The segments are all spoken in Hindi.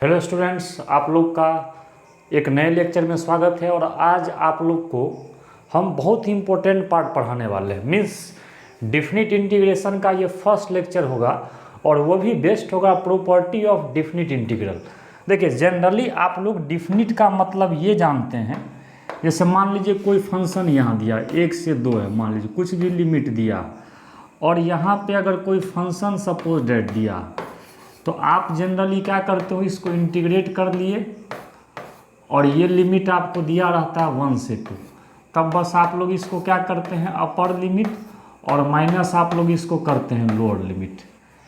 हेलो स्टूडेंट्स, आप लोग का एक नए लेक्चर में स्वागत है। और आज आप लोग को हम बहुत ही इम्पोर्टेंट पार्ट पढ़ाने वाले हैं। मीन्स डिफिनिट इंटीग्रेशन का ये फर्स्ट लेक्चर होगा और वो भी बेस्ट होगा प्रॉपर्टी ऑफ डिफिनिट इंटीग्रल। देखिए, जनरली आप लोग डिफिनिट का मतलब ये जानते हैं, जैसे मान लीजिए कोई फंक्शन यहाँ दिया 1 से 2 है, मान लीजिए कुछ भी लिमिट दिया, और यहाँ पे अगर कोई फंक्शन सपोज डेट दिया तो आप जनरली क्या करते हो, इसको इंटीग्रेट कर लिए और ये लिमिट आपको दिया रहता है 1 से 2। तब बस आप लोग इसको क्या करते हैं, अपर लिमिट, और माइनस आप लोग इसको करते हैं लोअर लिमिट।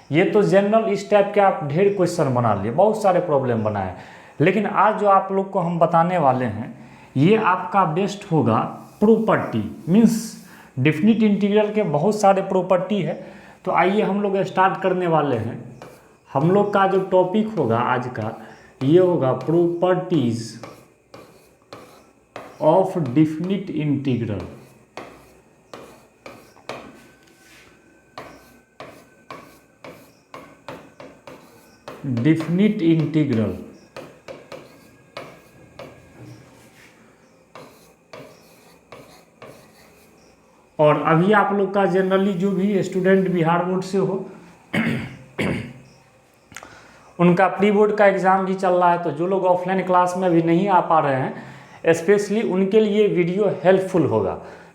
ये तो जनरल इस टाइप के आप ढेर क्वेश्चन बना लिए, बहुत सारे प्रॉब्लम बनाए। लेकिन आज जो आप लोग को हम बताने वाले हैं ये आपका बेस्ट होगा प्रॉपर्टी। मीन्स डिफिनिट इंटीग्रल के बहुत सारे प्रॉपर्टी है। तो आइए हम लोग स्टार्ट करने वाले हैं। हम लोग का जो टॉपिक होगा आज का ये होगा properties of definite integral. Definite integral और अभी आप लोग का जनरली जो भी स्टूडेंट बिहार बोर्ड से हो उनका प्री बोर्ड का एग्ज़ाम भी चल रहा है। तो जो लोग ऑफलाइन क्लास में अभी नहीं आ पा रहे हैं, स्पेशली उनके लिए वीडियो हेल्पफुल होगा,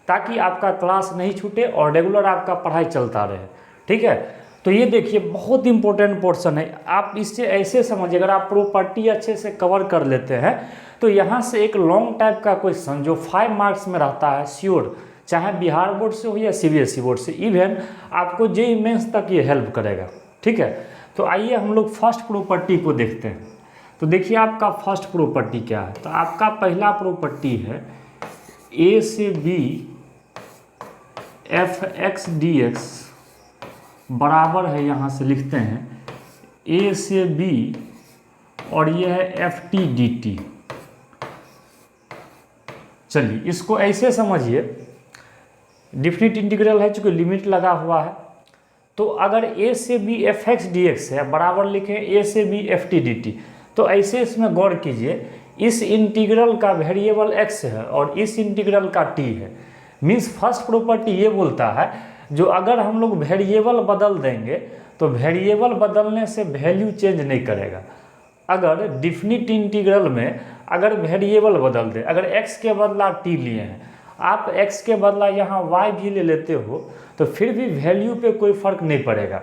ताकि आपका क्लास नहीं छूटे और रेगुलर आपका पढ़ाई चलता रहे। ठीक है, तो ये देखिए बहुत इंपॉर्टेंट पोर्शन है। आप इससे ऐसे समझिए, अगर आप प्रॉपर्टी अच्छे से कवर कर लेते हैं तो यहाँ से एक लॉन्ग टाइप का क्वेश्चन जो 5 मार्क्स में रहता है श्योर, चाहे बिहार बोर्ड से हो या CBSE बोर्ड से, इवन आपको JEE मेंस तक ये हेल्प करेगा। ठीक है, तो आइए हम लोग फर्स्ट प्रॉपर्टी को देखते हैं। तो देखिए आपका फर्स्ट प्रॉपर्टी क्या है। तो आपका पहला प्रॉपर्टी है A से B f(x) dx बराबर है, यहाँ से लिखते हैं A से B और यह है ft dt। चलिए इसको ऐसे समझिए, डिफिनिट इंटीग्रल है, चूँकि लिमिट लगा हुआ है। तो अगर A से B f(x) dx है बराबर लिखें A से B ft dt, तो ऐसे इसमें गौर कीजिए, इस इंटीग्रल का वेरिएबल x है और इस इंटीग्रल का t है। मीन्स फर्स्ट प्रॉपर्टी ये बोलता है, जो अगर हम लोग वेरिएबल बदल देंगे तो वेरिएबल बदलने से वैल्यू चेंज नहीं करेगा। अगर डिफिनिट इंटीग्रल में अगर वेरिएबल बदल दे, अगर x के बदला t लिए हैं, आप x के बदला यहाँ y भी ले लेते हो, तो फिर भी वैल्यू पे कोई फर्क नहीं पड़ेगा।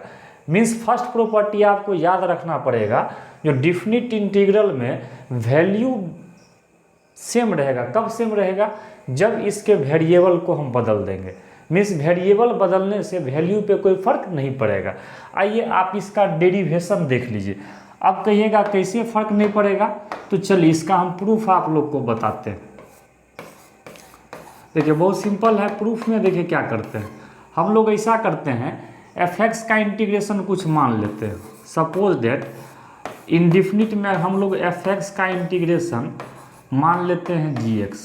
मीन्स फर्स्ट प्रॉपर्टी आपको याद रखना पड़ेगा, जो डिफिनिट इंटीग्रल में वैल्यू सेम रहेगा। कब सेम रहेगा? जब इसके वेरिएबल को हम बदल देंगे। मीन्स वेरिएबल बदलने से वैल्यू पे कोई फर्क नहीं पड़ेगा। आइए आप इसका डेरिवेशन देख लीजिए। अब कहिएगा कैसे फर्क नहीं पड़ेगा, तो चलिए इसका हम प्रूफ आप लोग को बताते हैं। देखिए बहुत सिंपल है प्रूफ में। देखिए क्या करते हैं हम लोग, ऐसा करते हैं f(x) का इंटीग्रेशन कुछ मान लेते हैं। सपोज डेट इंडिफिनिट में हम लोग f(x) का इंटीग्रेशन मान लेते हैं gx,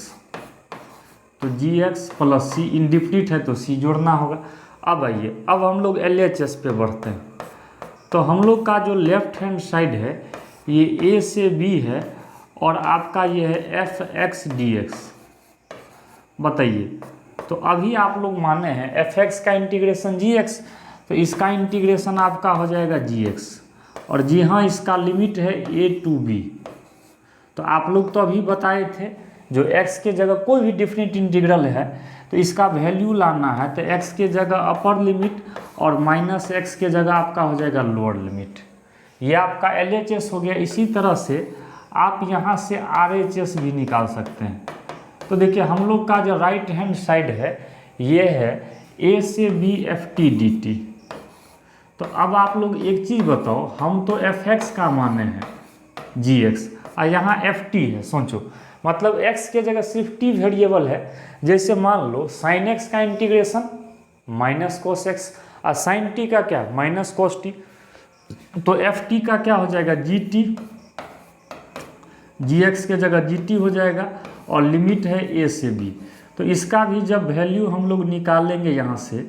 तो gx प्लस c, इंडिफिनिट है तो c जोड़ना होगा। अब आइए, अब हम लोग LHS पे बढ़ते हैं। तो हम लोग का जो लेफ्ट हैंड साइड है ये A से B है और आपका ये है f(x) dx। बताइए, तो अभी आप लोग माने हैं f(x) का इंटीग्रेशन gx, तो इसका इंटीग्रेशन आपका हो जाएगा gx, और जी हाँ इसका लिमिट है a to b। तो आप लोग तो अभी बताए थे, जो x के जगह कोई भी डिफिनिट इंटीग्रल है तो इसका वैल्यू लाना है, तो x के जगह अपर लिमिट और माइनस x के जगह आपका हो जाएगा लोअर लिमिट। ये आपका LHS हो गया। इसी तरह से आप यहाँ से RHS भी निकाल सकते हैं। तो देखिए हम लोग का जो राइट हैंड साइड है ये है A से B ft dt। तो अब आप लोग एक चीज़ बताओ, हम तो f(x) का माने हैं gx और यहाँ ft है। सोचो, मतलब x के जगह सिर्फ t वेरिएबल है। जैसे मान लो sin x का इंटीग्रेशन माइनस cos x और sin t का क्या माइनस cos t, तो ft का क्या हो जाएगा gt, gx के जगह gt हो जाएगा और लिमिट है A से B। तो इसका भी जब वैल्यू हम लोग निकालेंगे, यहाँ से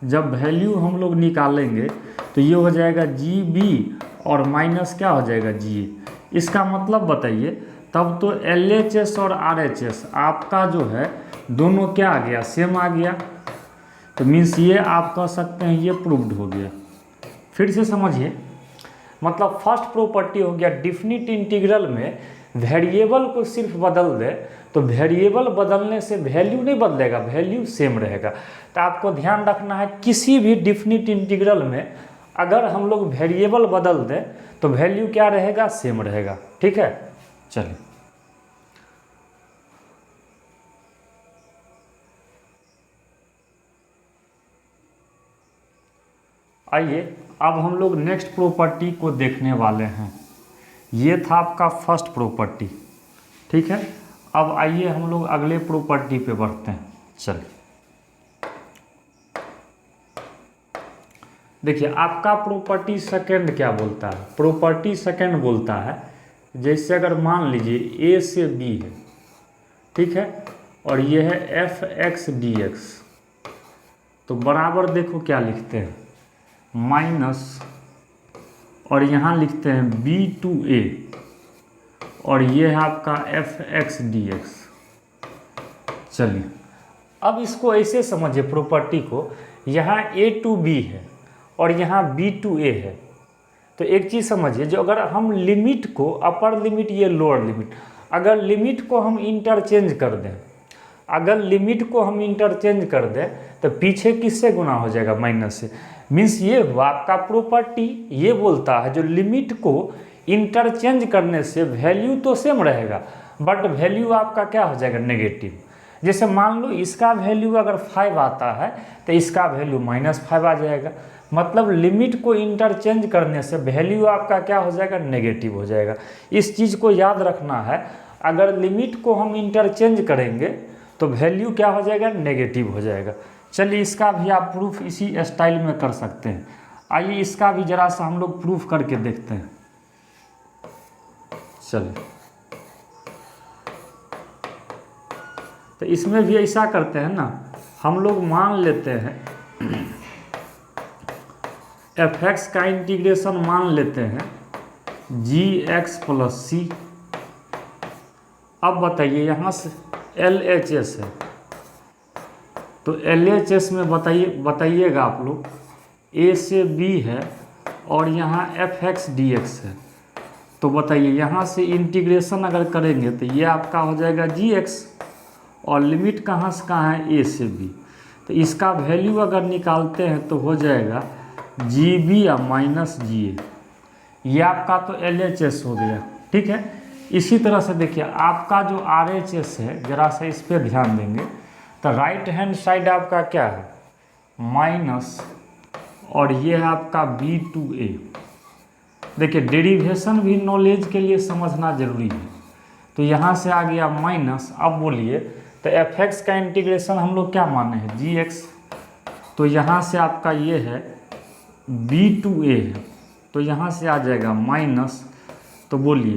जब वैल्यू हम लोग निकालेंगे तो ये हो जाएगा GB और माइनस क्या हो जाएगा GA। इसका मतलब बताइए, तब तो LHS और RHS आपका जो है दोनों क्या आ गया, सेम आ गया। तो मीन्स ये आप कह सकते हैं ये प्रूव्ड हो गया। फिर से समझिए, मतलब फर्स्ट प्रॉपर्टी हो गया डिफिनिट इंटीग्रल में वेरिएबल को सिर्फ बदल दे तो वेरिएबल बदलने से वैल्यू नहीं बदलेगा, वैल्यू सेम रहेगा। तो आपको ध्यान रखना है किसी भी डिफिनिट इंटीग्रल में अगर हम लोग वेरिएबल बदल दें तो वैल्यू क्या रहेगा, सेम रहेगा। ठीक है, चलिए आइए अब हम लोग नेक्स्ट प्रॉपर्टी को देखने वाले हैं। ये था आपका फर्स्ट प्रॉपर्टी। ठीक है, अब आइए हम लोग अगले प्रॉपर्टी पे बढ़ते हैं। चलिए देखिए, आपका प्रॉपर्टी सेकंड क्या बोलता है, प्रॉपर्टी सेकंड बोलता है जैसे अगर मान लीजिए A से B है, ठीक है, और ये है f(x) dx, तो बराबर देखो क्या लिखते हैं, माइनस, और यहाँ लिखते हैं b/a, और ये है आपका f(x) dx। चलिए अब इसको ऐसे समझिए प्रॉपर्टी को, यहाँ a to b है और यहाँ b to a है। तो एक चीज़ समझिए, जो अगर हम लिमिट को अपर लिमिट ये लोअर लिमिट, अगर लिमिट को हम इंटरचेंज कर दें, अगर लिमिट को हम इंटरचेंज कर दें तो पीछे किससे गुना हो जाएगा, माइनस से। मीन्स ये हुआ आपका प्रॉपर्टी ये बोलता है जो लिमिट को इंटरचेंज करने से वैल्यू तो सेम रहेगा बट वैल्यू आपका क्या हो जाएगा, नेगेटिव। जैसे मान लो इसका वैल्यू अगर 5 आता है तो इसका वैल्यू -5 आ जाएगा, मतलब लिमिट को इंटरचेंज करने से वैल्यू आपका क्या हो जाएगा, नेगेटिव हो जाएगा। इस चीज़ को याद रखना है, अगर लिमिट को हम इंटरचेंज करेंगे तो वैल्यू क्या हो जाएगा, नेगेटिव हो जाएगा। चलिए इसका भी आप प्रूफ इसी स्टाइल में कर सकते हैं। आइए इसका भी ज़रा सा हम लोग प्रूफ करके देखते हैं। चलिए तो इसमें भी ऐसा करते हैं ना, हम लोग मान लेते हैं f(x) का इंटीग्रेशन मान लेते हैं gx + c। अब बताइए यहाँ से LHS है, तो LHS में बताइएगा आप लोग A से B है और यहाँ f(x) dx है। तो बताइए यहाँ से इंटीग्रेशन अगर करेंगे तो ये आपका हो जाएगा gx, और लिमिट कहाँ से कहाँ है, A से B। तो इसका वैल्यू अगर निकालते हैं तो हो जाएगा GB या -GA। ये आपका तो LHS हो गया। ठीक है, इसी तरह से देखिए आपका जो RHS है, ज़रा सा इस पर ध्यान देंगे तो राइट हैंड साइड आपका क्या है, माइनस, और ये है आपका b/a। देखिए डेरिवेशन भी नॉलेज के लिए समझना जरूरी है। तो यहाँ से आ गया माइनस। अब बोलिए तो f(x) का इंटीग्रेशन हम लोग क्या माने हैं, gx, तो यहाँ से आपका ये है b/a है, तो यहाँ से आ जाएगा माइनस। तो बोलिए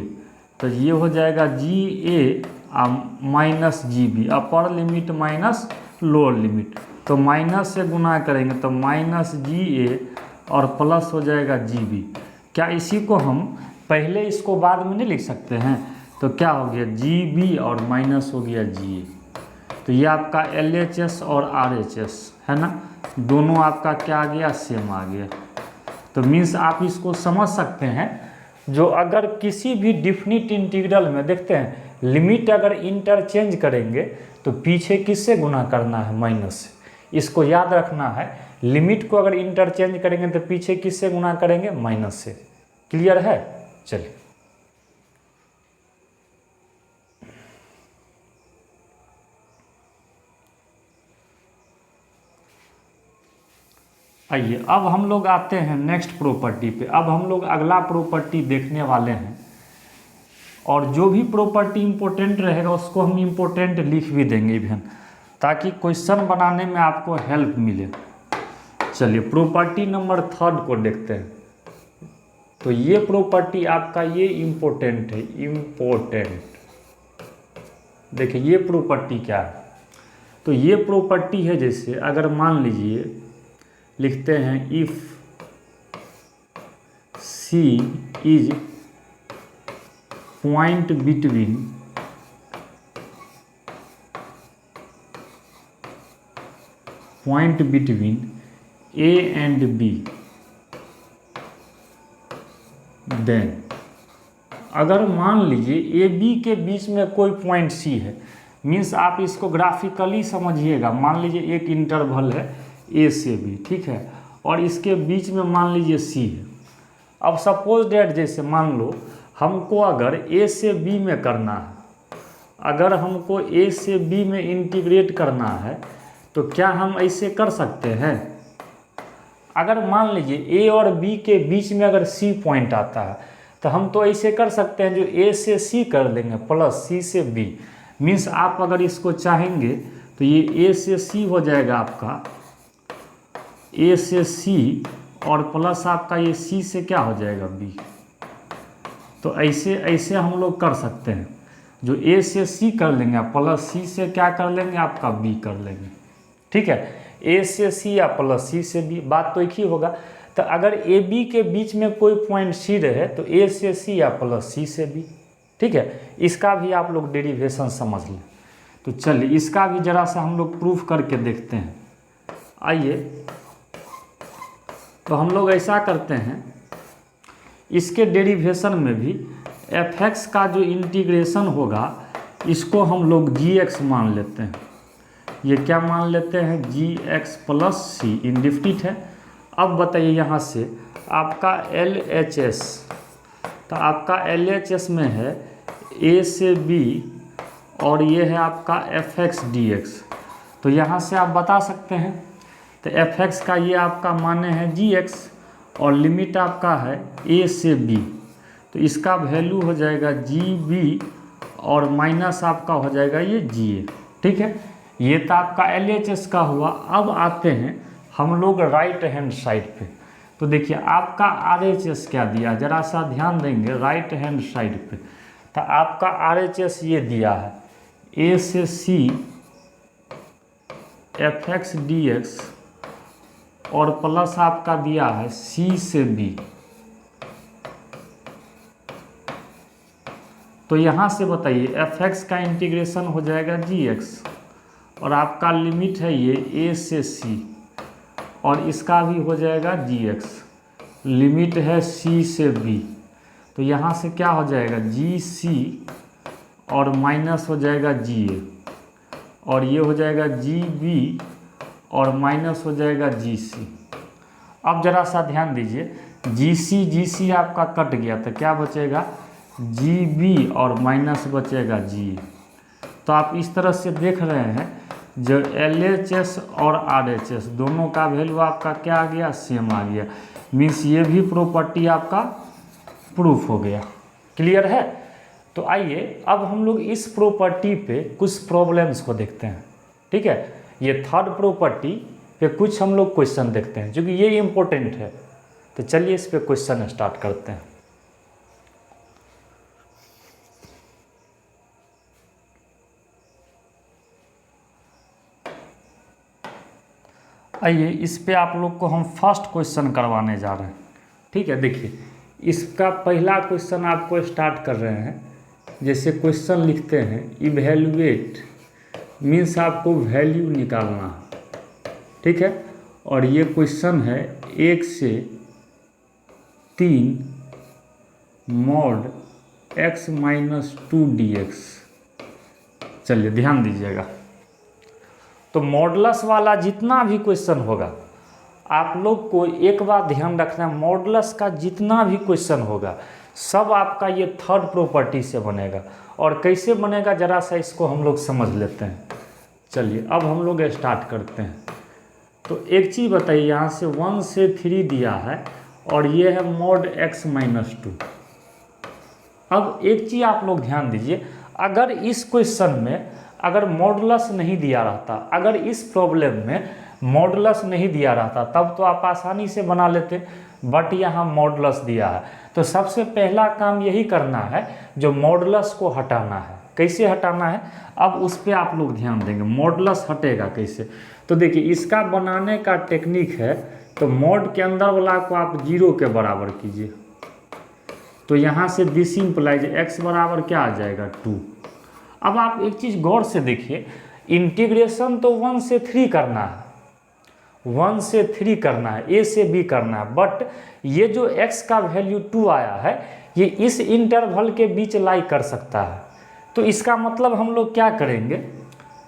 तो ये हो जाएगा GA -GB, upper limit minus lower limit, तो माइनस से गुना करेंगे तो -GA और प्लस हो जाएगा GB। क्या इसी को हम पहले इसको बाद में नहीं लिख सकते हैं, तो क्या हो गया GB और माइनस हो गया GA। तो ये आपका LHS और RHS है ना, दोनों आपका क्या आ गया, सेम आ गया। तो मीन्स आप इसको समझ सकते हैं, जो अगर किसी भी डिफिनिट इंटीग्रल में देखते हैं लिमिट अगर इंटरचेंज करेंगे तो पीछे किससे गुना करना है, माइनस से। इसको याद रखना है, लिमिट को अगर इंटरचेंज करेंगे तो पीछे किससे गुना करेंगे, माइनस से। क्लियर है, चलिए आइए अब हम लोग आते हैं नेक्स्ट प्रॉपर्टी पे। अब हम लोग अगला प्रॉपर्टी देखने वाले हैं, और जो भी प्रॉपर्टी इंपॉर्टेंट रहेगा उसको हम इंपॉर्टेंट लिख भी देंगे इवन, ताकि क्वेश्चन बनाने में आपको हेल्प मिले। चलिए प्रॉपर्टी नंबर 3 को देखते हैं। तो ये प्रॉपर्टी आपका ये इम्पोर्टेंट है, इम्पोर्टेंट। देखिए ये प्रॉपर्टी क्या है, तो ये प्रॉपर्टी है जैसे अगर मान लीजिए लिखते हैं if C is point between A and B, then अगर मान लीजिए ए बी के बीच में कोई पॉइंट सी है, मीन्स आप इसको ग्राफिकली समझिएगा। मान लीजिए एक इंटरवल है ए से बी, ठीक है, और इसके बीच में मान लीजिए सी है। अब सपोज डेट जैसे मान लो हमको अगर ए से बी में करना है, अगर हमको ए से बी में इंटीग्रेट करना है तो क्या हम ऐसे कर सकते हैं? अगर मान लीजिए ए और बी के बीच में अगर सी पॉइंट आता है तो हम तो ऐसे कर सकते हैं, जो ए से सी कर देंगे प्लस सी से बी। मीन्स आप अगर इसको चाहेंगे तो ये ए से सी हो जाएगा आपका, ए से सी और प्लस आपका ये सी से क्या हो जाएगा बी। तो ऐसे ऐसे हम लोग कर सकते हैं, जो ए से सी कर लेंगे प्लस सी से क्या कर लेंगे आपका बी कर लेंगे, ठीक है। ए से सी या प्लस सी से बी, बात तो एक ही होगा। तो अगर ए बी के बीच में कोई पॉइंट सी रहे तो ए से सी या प्लस सी से बी, ठीक है। इसका भी आप लोग डेरिवेशन समझ लें। तो चलिए इसका भी जरा सा हम लोग प्रूफ करके देखते हैं। आइए, तो हम लोग ऐसा करते हैं, इसके डेरिवेशन में भी एफ एक्स का जो इंटीग्रेशन होगा इसको हम लोग जी एक्स मान लेते हैं। ये क्या मान लेते हैं? जी एक्स प्लस सी, इंडिफिनिट है। अब बताइए यहाँ से आपका एल एच एस, तो आपका एल एच एस में है ए से बी और ये है आपका एफ एक्स डी एक्स। तो यहाँ से आप बता सकते हैं, तो एफ एक्स का ये आपका माने है जी एक्स और लिमिट आपका है ए से बी, तो इसका वैल्यू हो जाएगा जी बी और माइनस आपका हो जाएगा ये जी ए, ठीक है। ये तो आपका एल एच एस का हुआ। अब आते हैं हम लोग राइट हैंड साइड पे। तो देखिए आपका आर एच एस क्या दिया, जरा सा ध्यान देंगे राइट हैंड साइड पे। तो आपका आर एच एस ये दिया है ए से C f x d x और प्लस आपका दिया है सी से बी। तो यहाँ से बताइए एफ एक्स का इंटीग्रेशन हो जाएगा जी एक्स और आपका लिमिट है ये ए से सी और इसका भी हो जाएगा जी एक्स, लिमिट है सी से बी। तो यहाँ से क्या हो जाएगा जी सी और माइनस हो जाएगा जी ए और ये हो जाएगा जी बी और माइनस हो जाएगा जी सी। अब जरा सा ध्यान दीजिए, जी सी आपका कट गया तो क्या बचेगा जी बी और माइनस बचेगा जी। तो आप इस तरह से देख रहे हैं जो एल एच एस और आर एच एस दोनों का वैल्यू आपका क्या आ गया, सेम आ गया। मीन्स ये भी प्रॉपर्टी आपका प्रूफ हो गया। क्लियर है? तो आइए अब हम लोग इस प्रॉपर्टी पे कुछ प्रॉब्लम्स को देखते हैं, ठीक है। ये थर्ड प्रॉपर्टी पे कुछ हम लोग क्वेश्चन देखते हैं, क्योंकि ये इम्पोर्टेंट है। तो चलिए इस पे क्वेश्चन स्टार्ट करते हैं। आइए इस पे आप लोग को हम फर्स्ट क्वेश्चन करवाने जा रहे हैं, ठीक है। देखिए इसका पहला क्वेश्चन आपको स्टार्ट कर रहे हैं। जैसे क्वेश्चन लिखते हैं इवैल्यूएट, मीन्स आपको वैल्यू निकालना है, ठीक है। और ये क्वेश्चन है 1 से 3 मॉड x माइनस 2 dx। चलिए ध्यान दीजिएगा, तो मॉडुलस वाला जितना भी क्वेश्चन होगा आप लोग को एक बात ध्यान रखना है, मॉडुलस का जितना भी क्वेश्चन होगा सब आपका ये थर्ड प्रॉपर्टी से बनेगा। और कैसे बनेगा जरा सा इसको हम लोग समझ लेते हैं। चलिए अब हम लोग स्टार्ट करते हैं। तो एक चीज़ बताइए, यहाँ से 1 से 3 दिया है और ये है मॉड x माइनस 2। अब एक चीज़ आप लोग ध्यान दीजिए, अगर इस क्वेश्चन में अगर मॉडुलस नहीं दिया रहता, अगर इस प्रॉब्लम में मॉडुलस नहीं दिया रहता तब तो आप आसानी से बना लेते, बट यहाँ मॉडुलस दिया है। तो सबसे पहला काम यही करना है, जो मॉडुलस को हटाना है। कैसे हटाना है अब उस पर आप लोग ध्यान देंगे। मॉडुलस हटेगा कैसे, तो देखिए इसका बनाने का टेक्निक है, तो मॉड के अंदर वाला को आप 0 के बराबर कीजिए। तो यहाँ से दिस इम्प्लाइज x बराबर क्या आ जाएगा 2। अब आप एक चीज़ गौर से देखिए, इंटीग्रेशन तो 1 से 3 करना है, 1 से 3 करना है, a से b करना है, बट ये जो x का वैल्यू 2 आया है ये इस इंटरवल के बीच लाई कर सकता है। तो इसका मतलब हम लोग क्या करेंगे,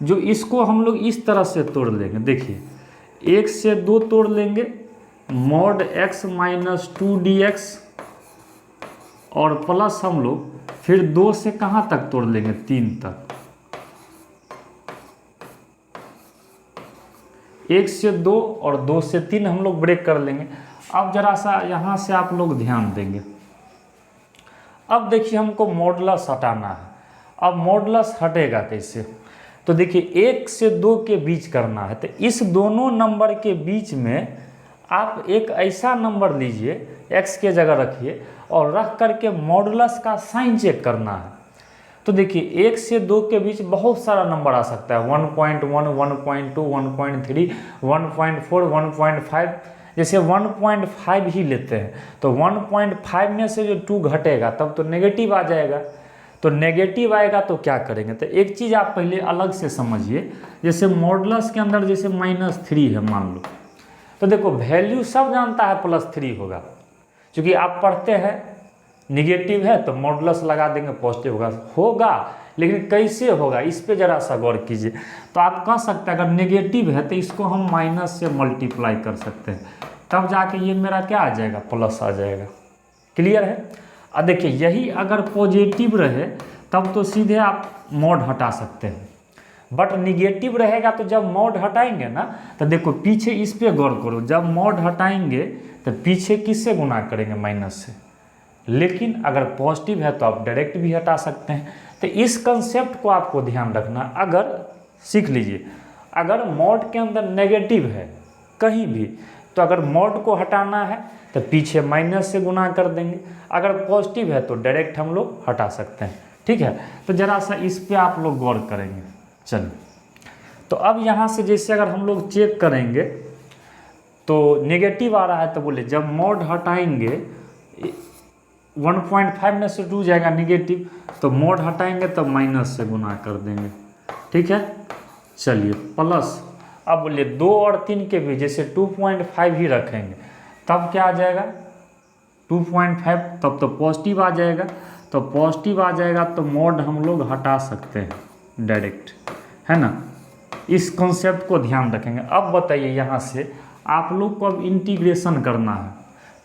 जो इसको हम लोग इस तरह से तोड़ लेंगे। देखिए 1 से 2 तोड़ लेंगे, मॉड x माइनस 2dx, और प्लस हम लोग फिर 2 से कहाँ तक तोड़ लेंगे, 3 तक। 1 से 2 और 2 से 3 हम लोग ब्रेक कर लेंगे। अब जरा सा यहाँ से आप लोग ध्यान देंगे, अब देखिए हमको मॉडुलस हटाना है। अब मॉडुलस हटेगा कैसे, तो देखिए 1 से 2 के बीच करना है, तो इस दोनों नंबर के बीच में आप एक ऐसा नंबर लीजिए, x के जगह रखिए और रख करके मॉडुलस का साइन चेक करना है। तो देखिए 1 से 2 के बीच बहुत सारा नंबर आ सकता है, 1.1, 1.2, 1.3, 1.4, 1.5, जैसे 1.5 ही लेते हैं तो 1.5 में से जो 2 घटेगा तब तो नेगेटिव आ जाएगा। तो नेगेटिव आएगा तो क्या करेंगे, तो एक चीज़ आप पहले अलग से समझिए, जैसे मॉडुलस के अंदर जैसे -3 है मान लो, तो देखो वैल्यू सब जानता है +3 होगा, क्योंकि आप पढ़ते हैं निगेटिव है तो मॉडुलस लगा देंगे, पॉजिटिव होगा, लेकिन कैसे होगा इस पे ज़रा सा गौर कीजिए। तो आप कह सकते हैं अगर नेगेटिव है तो इसको हम माइनस से मल्टीप्लाई कर सकते हैं, तब जाके ये मेरा क्या आ जाएगा, प्लस आ जाएगा। क्लियर है। अब देखिए यही अगर पॉजिटिव रहे तब तो सीधे आप मॉड हटा सकते हैं, बट निगेटिव रहेगा तो जब मॉड हटाएंगे ना, तो देखो पीछे इस पे गौर करो, जब मॉड हटाएंगे तो पीछे किससे गुना करेंगे, माइनस से। लेकिन अगर पॉजिटिव है तो आप डायरेक्ट भी हटा सकते हैं। तो इस कंसेप्ट को आपको ध्यान रखना, अगर सीख लीजिए, अगर मॉड के अंदर नेगेटिव है कहीं भी, तो अगर मॉड को हटाना है तो पीछे माइनस से गुना कर देंगे, अगर पॉजिटिव है तो डायरेक्ट हम लोग हटा सकते हैं। ठीक है, तो ज़रा सा इस पे आप लोग गौर करेंगे। चलिए, तो अब यहाँ से जैसे अगर हम लोग चेक करेंगे तो नेगेटिव आ रहा है, तो बोले जब मॉड हटाएंगे 1.5 में से 2 जाएगा निगेटिव, तो मॉड हटाएंगे तो माइनस से गुना कर देंगे। ठीक है, चलिए प्लस, अब बोलिए 2 और 3 के भी जैसे 2.5 ही रखेंगे तब क्या आ जाएगा, 2.5, तब तो पॉजिटिव आ जाएगा, तो पॉजिटिव आ जाएगा तो मॉड हम लोग हटा सकते हैं डायरेक्ट, है ना। इस कॉन्सेप्ट को ध्यान रखेंगे। अब बताइए यहाँ से आप लोग को अब इंटीग्रेशन करना है,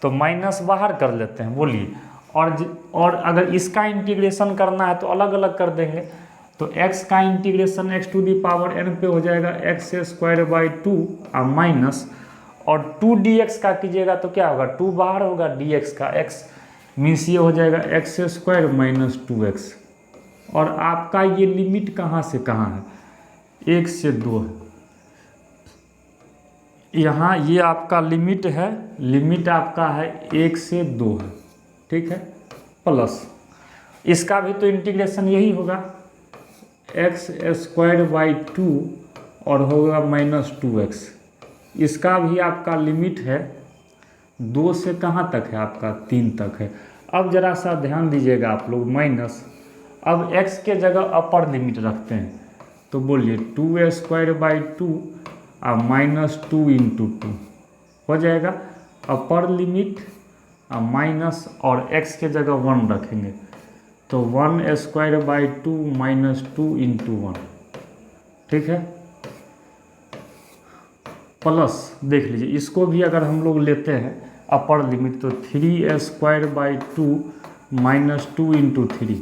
तो माइनस बाहर कर लेते हैं, बोलिए, और अगर इसका इंटीग्रेशन करना है तो अलग अलग कर देंगे। तो x का इंटीग्रेशन x⁴n पे हो जाएगा x²/2 और माइनस, और 2dx का कीजिएगा तो क्या होगा, 2 बाहर होगा, dx का x मीन्स ये हो जाएगा x² - 2x। और आपका ये लिमिट कहाँ से कहाँ है, 1 से 2 है, यहाँ ये आपका लिमिट है, लिमिट आपका है 1 से 2 है। ठीक है, प्लस इसका भी तो इंटीग्रेशन यही होगा, x²/2 और होगा -2x। इसका भी आपका लिमिट है 2 से कहाँ तक है, आपका 3 तक है। अब जरा सा ध्यान दीजिएगा आप लोग, माइनस, अब x के जगह अपर लिमिट रखते हैं, तो बोलिए 2a²/2 और -2 × 2 हो जाएगा, अपर लिमिट माइनस, और x के जगह 1 रखेंगे तो 1a²/2 -2 × 1। ठीक है, प्लस देख लीजिए, इसको भी अगर हम लोग लेते हैं अपर लिमिट तो 3a²/2 -2 × 3,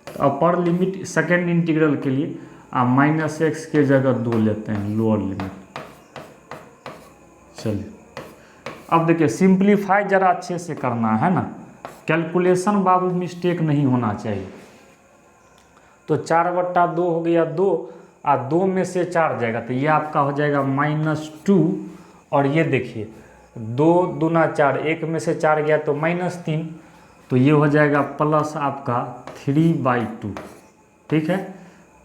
तो अपर लिमिट सेकेंड इंटीग्रल के लिए -x के जगह 2 लेते हैं लोअर लिमिट। चलिए, अब देखिए सिंप्लीफाई ज़रा अच्छे से करना है ना, कैलकुलेशन बाबू मिस्टेक नहीं होना चाहिए। तो 4/2 हो गया 2, और 2 में से 4 जाएगा तो ये आपका हो जाएगा -2, और ये देखिए 2 दूना 4, 1 में से 4 गया तो -3, तो ये हो जाएगा प्लस आपका 3/2। ठीक है,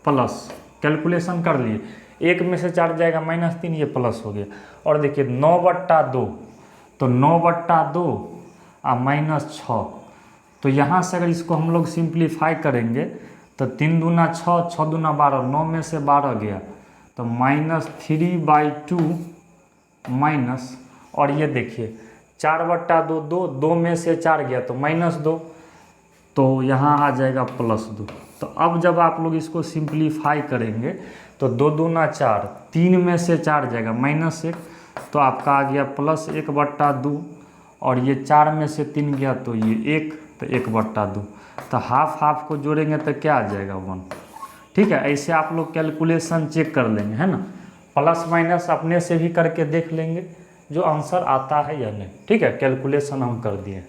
प्लस कैलकुलेशन कर लिए, 1 में से 4 जाएगा -3, ये प्लस हो गया। और देखिए 9/2, तो 9/2 और -6, तो यहाँ से अगर इसको हम लोग सिंप्लीफाई करेंगे तो 3 दूना 6, 6 दूना 12, 9 में से 12 गया तो -3/2 माइनस, और ये देखिए 4/2, 2, 2 में से 4 गया तो -2, तो यहाँ आ जाएगा +2। तो अब जब आप लोग इसको सिंप्लीफाई करेंगे तो 2 दूना 4, 3 में से 4 जाएगा -1, तो आपका आ गया +1/2, और ये 4 में से 3 गया तो ये 1, तो 1/2, तो हाफ हाफ को जोड़ेंगे तो क्या आ जाएगा 1। ठीक है, ऐसे आप लोग कैलकुलेशन चेक कर लेंगे, है ना, प्लस माइनस अपने से भी करके देख लेंगे जो आंसर आता है या नहीं। ठीक है, कैलकुलेशन हम कर दिए।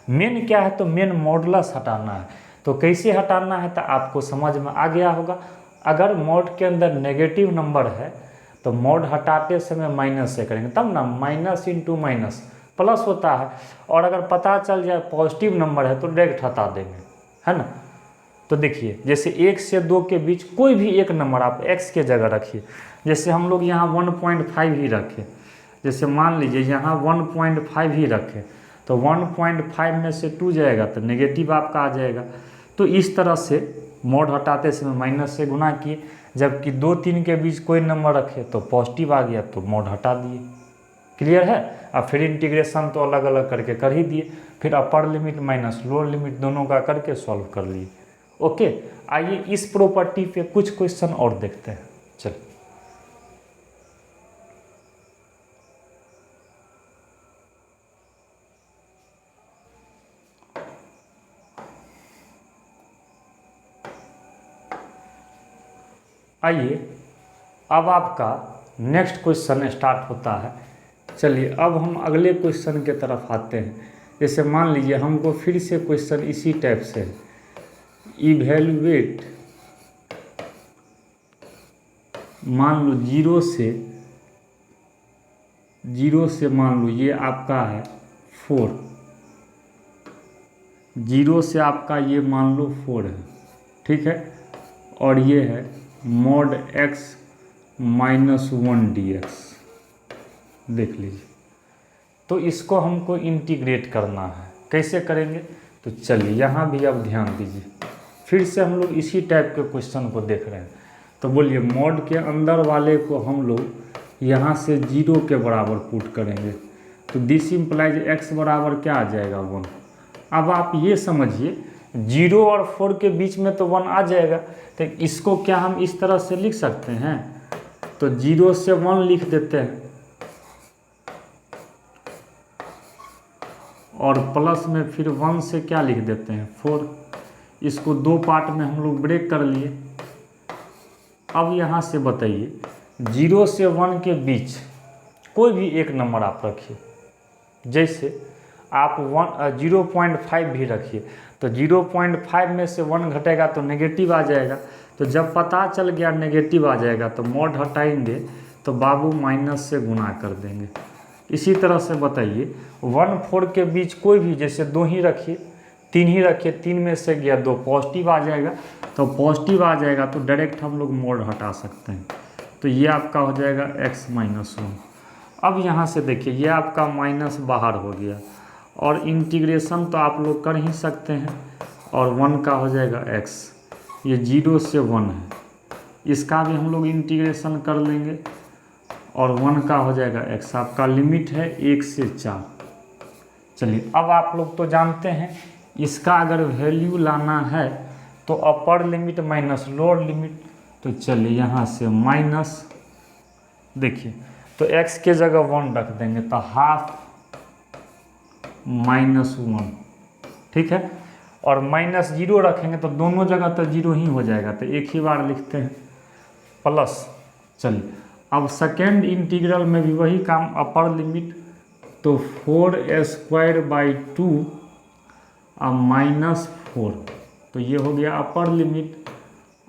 मेन क्या है, तो मेन मॉडुलस हटाना है। तो कैसे हटाना है तो आपको समझ में आ गया होगा। अगर मॉड के अंदर नेगेटिव नंबर है तो मॉड हटाते समय माइनस से करेंगे, तब ना माइनस इंटू माइनस प्लस होता है। और अगर पता चल जाए पॉजिटिव नंबर है तो डायरेक्ट हटा देंगे, है ना। तो देखिए जैसे 1 से 2 के बीच कोई भी एक नंबर आप x के जगह रखिए। जैसे हम लोग यहाँ 1.5 ही रखें, जैसे मान लीजिए यहाँ 1.5 ही रखें, तो 1.5 में से 2 जाएगा तो नेगेटिव आपका आ जाएगा। तो इस तरह से मॉड हटाते समय माइनस से गुना किए, जबकि 2, 3 के बीच कोई नंबर रखे तो पॉजिटिव आ गया तो मॉड हटा दिए। क्लियर है। अब फिर इंटीग्रेशन तो अलग अलग करके कर ही दिए, फिर upper limit minus lower limit दोनों का करके सॉल्व कर लिए। ओके, आइए इस प्रॉपर्टी पे कुछ क्वेश्चन और देखते हैं। चलिए, आइए अब आपका नेक्स्ट क्वेश्चन स्टार्ट होता है। चलिए अब हम अगले क्वेश्चन के तरफ आते हैं। जैसे मान लीजिए हमको फिर से क्वेश्चन इसी टाइप से है, इवैल्यूएट, मान लो 0 से मान लो ये आपका है 4, 0 से आपका ये मान लो 4 है, ठीक है, और ये है mod x - 1 dx। देख लीजिए, तो इसको हमको इंटीग्रेट करना है। कैसे करेंगे, तो चलिए यहाँ भी अब ध्यान दीजिए, फिर से हम लोग इसी टाइप के क्वेश्चन को देख रहे हैं। तो बोलिए मॉड के अंदर वाले को हम लोग यहाँ से 0 के बराबर पुट करेंगे, तो दिस इम्प्लाइज x बराबर क्या आ जाएगा 1। अब आप ये समझिए 0 और 4 के बीच में तो 1 आ जाएगा, तो इसको क्या हम इस तरह से लिख सकते हैं, तो 0 से 1 लिख देते हैं, और प्लस में फिर 1 से क्या लिख देते हैं 4। इसको 2 पार्ट में हम लोग ब्रेक कर लिए। अब यहाँ से बताइए 0 से 1 के बीच कोई भी एक नंबर आप रखिए, जैसे आप 0.5 भी रखिए, तो 0.5 में से 1 घटेगा तो नेगेटिव आ जाएगा। तो जब पता चल गया नेगेटिव आ जाएगा तो मॉड हटाएंगे तो बाबू माइनस से गुना कर देंगे। इसी तरह से बताइए 1, 4 के बीच कोई भी, जैसे 2 ही रखिए, 3 ही रखिए, 3 में से गया 2 पॉजिटिव आ जाएगा, तो पॉजिटिव आ जाएगा तो डायरेक्ट हम लोग मॉड हटा सकते हैं। तो ये आपका हो जाएगा x - 1। अब यहाँ से देखिए ये आपका माइनस बाहर हो गया, और इंटीग्रेशन तो आप लोग कर ही सकते हैं, और 1 का हो जाएगा x, ये 0 से 1 है, इसका भी हम लोग इंटीग्रेशन कर लेंगे, और 1 का हो जाएगा x। आपका लिमिट है 1 से 4। चलिए अब आप लोग तो जानते हैं इसका अगर वैल्यू लाना है तो upper limit minus lower limit, तो चलिए यहाँ से माइनस, देखिए तो x के जगह 1 रख देंगे तो ½ -1, ठीक है, और -0 रखेंगे तो दोनों जगह तो 0 ही हो जाएगा, तो एक ही बार लिखते हैं प्लस। चलिए अब सेकेंड इंटीग्रल में भी वही काम, अपर लिमिट तो 4²/2 अब -4, तो ये हो गया अपर लिमिट,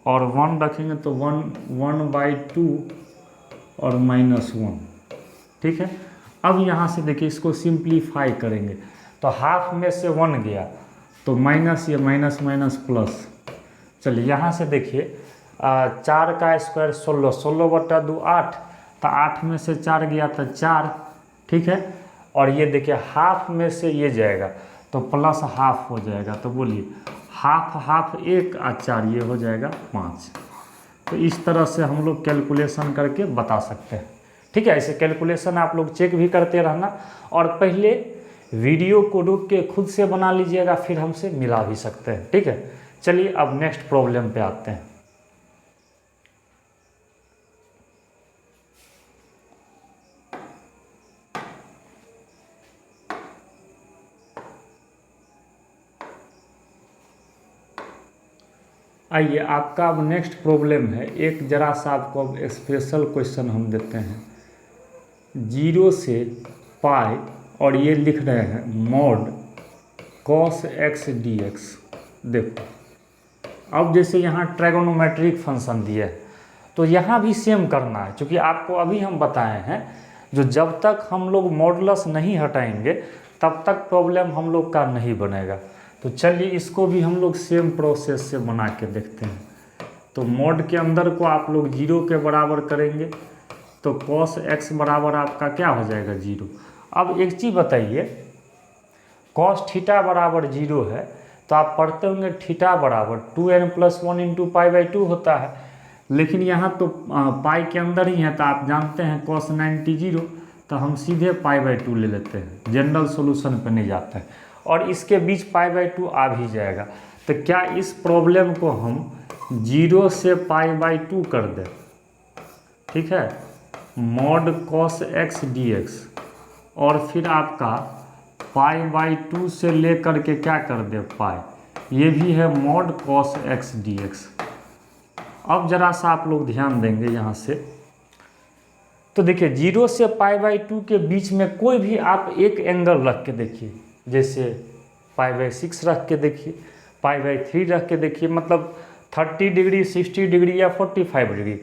और 1 रखेंगे तो 1/2 और -1, ठीक है। अब यहाँ से देखिए इसको सिंप्लीफाई करेंगे तो हाफ में से 1 गया तो माइनस, ये माइनस माइनस प्लस। चलिए यहाँ से देखिए 4 का स्क्वायर 16, 16/2 8, तो 8 में से 4 गया तो 4, ठीक है, और ये देखिए हाफ में से ये जाएगा तो प्लस हाफ हो जाएगा। तो बोलिए हाफ हाफ 1 और 4 ये हो जाएगा 5। तो इस तरह से हम लोग कैलकुलेशन करके बता सकते हैं। ठीक है, ऐसे कैलकुलेशन आप लोग चेक भी करते रहना और पहले वीडियो को रुक के खुद से बना लीजिएगा, फिर हमसे मिला भी सकते हैं। ठीक है, चलिए अब नेक्स्ट प्रॉब्लम पे आते हैं। आइए, आपका अब नेक्स्ट प्रॉब्लम है, एक जरा सा आपको अब स्पेशल क्वेश्चन हम देते हैं। 0 से पाई और ये लिख रहे हैं मॉड cos x dx। देखो अब जैसे यहाँ ट्रायगोनोमेट्रिक फंक्शन दिया है तो यहाँ भी सेम करना है, क्योंकि आपको अभी हम बताए हैं जो जब तक हम लोग मॉडुलस नहीं हटाएंगे तब तक प्रॉब्लम हम लोग का नहीं बनेगा। तो चलिए इसको भी हम लोग सेम प्रोसेस से बना के देखते हैं। तो मॉड के अंदर को आप लोग 0 के बराबर करेंगे तो cos x बराबर आपका क्या हो जाएगा 0। अब एक चीज़ बताइए, cos थीटा बराबर 0 है तो आप पढ़ते होंगे थीटा बराबर 2n+1 इंटू π/2 होता है, लेकिन यहाँ तो पाई के अंदर ही है तो आप जानते हैं cos 90 0, तो हम सीधे π/2 ले लेते हैं, जनरल सॉल्यूशन पे नहीं जाते हैं और इसके बीच π/2 आ भी जाएगा। तो क्या इस प्रॉब्लम को हम 0 से π/2 कर दें। ठीक है, मॉड cos x dx और फिर आपका π/2 से लेकर के क्या कर दे पाई, ये भी है मॉड cos x dx। अब जरा सा आप लोग ध्यान देंगे यहाँ से, तो देखिए 0 से π/2 के बीच में कोई भी आप एक एंगल रख के देखिए, जैसे π/6 रख के देखिए, π/3 रख के देखिए, मतलब 30 डिग्री 60 डिग्री या 45 डिग्री,